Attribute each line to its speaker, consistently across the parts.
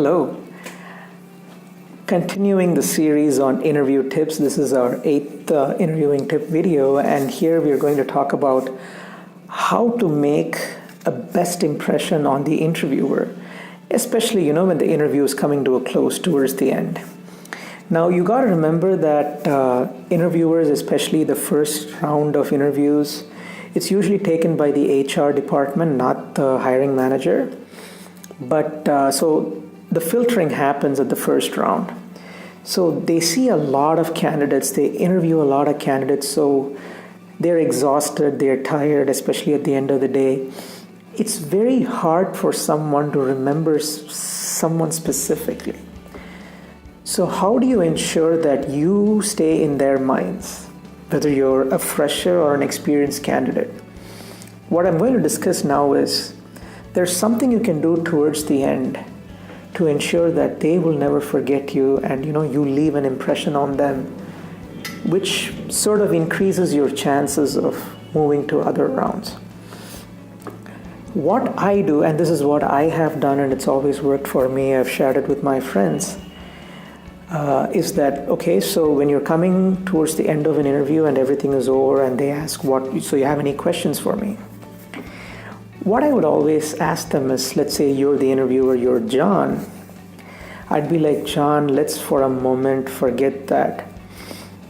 Speaker 1: Hello. Continuing the series on interview tips, this is our 8th interviewing tip video, and here we are going to talk about how to make a best impression on the interviewer, especially when the interview is coming to a close towards the end. Now you got to remember that interviewers, especially the first round of interviews, it's usually taken by the HR department, not the hiring manager. But so the filtering happens at the first round. So they see a lot of candidates, they interview a lot of candidates, so they're exhausted, they're tired, especially at the end of the day. It's very hard for someone to remember someone specifically. So how do you ensure that you stay in their minds, whether you're a fresher or an experienced candidate? What I'm going to discuss now is there's something you can do towards the end to ensure that they will never forget you and you leave an impression on them, which sort of increases your chances of moving to other rounds. What I do, and this is what I have done and it's always worked for me, I've shared it with my friends, is that, okay, so when you're coming towards the end of an interview and everything is over and they ask so you have any questions for me? What I would always ask them is, let's say you're the interviewer, you're John. I'd be like, John, let's for a moment forget that,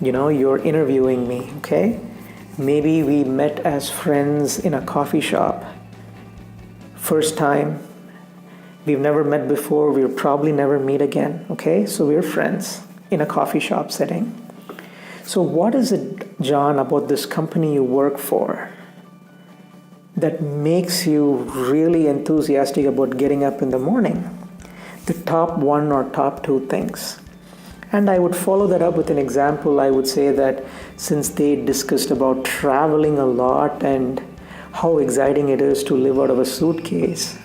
Speaker 1: you're interviewing me, okay? Maybe we met as friends in a coffee shop. First time, we've never met before, we'll probably never meet again, okay? So we're friends in a coffee shop setting. So what is it, John, about this company you work for that makes you really enthusiastic about getting up in the morning? The top one or top two things. And I would follow that up with an example. I would say that since they discussed about traveling a lot and how exciting it is to live out of a suitcase.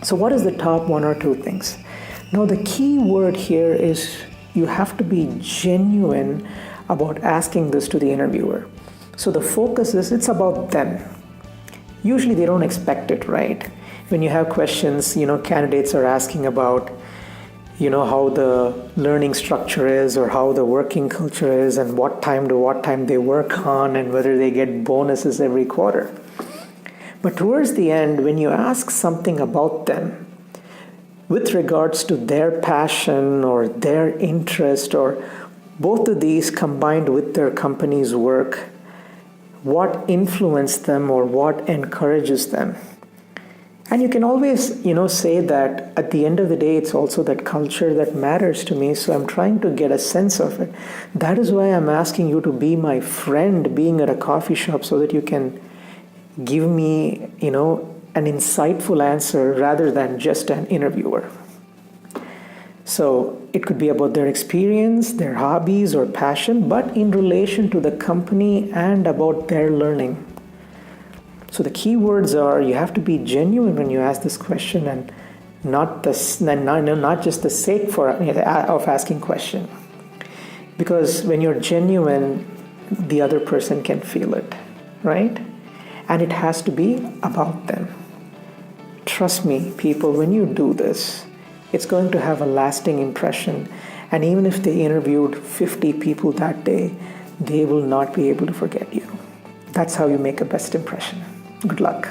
Speaker 1: So what is the top one or two things? Now the key word here is you have to be genuine about asking this to the interviewer. So the focus is, it's about them. Usually they don't expect it, right? When you have questions, candidates are asking about, how the learning structure is or how the working culture is and what time to what time they work on and whether they get bonuses every quarter. But towards the end, when you ask something about them with regards to their passion or their interest or both of these combined with their company's work, what influenced them or what encourages them. And you can always, say that at the end of the day, it's also that culture that matters to me. So I'm trying to get a sense of it. That is why I'm asking you to be my friend, being at a coffee shop, so that you can give me, an insightful answer rather than just an interviewer. So it could be about their experience, their hobbies or passion, but in relation to the company and about their learning. So the key words are, you have to be genuine when you ask this question and not just the sake of asking question. Because when you're genuine, the other person can feel it, right? And it has to be about them. Trust me, people, when you do this, it's going to have a lasting impression. And even if they interviewed 50 people that day, they will not be able to forget you. That's how you make a best impression. Good luck.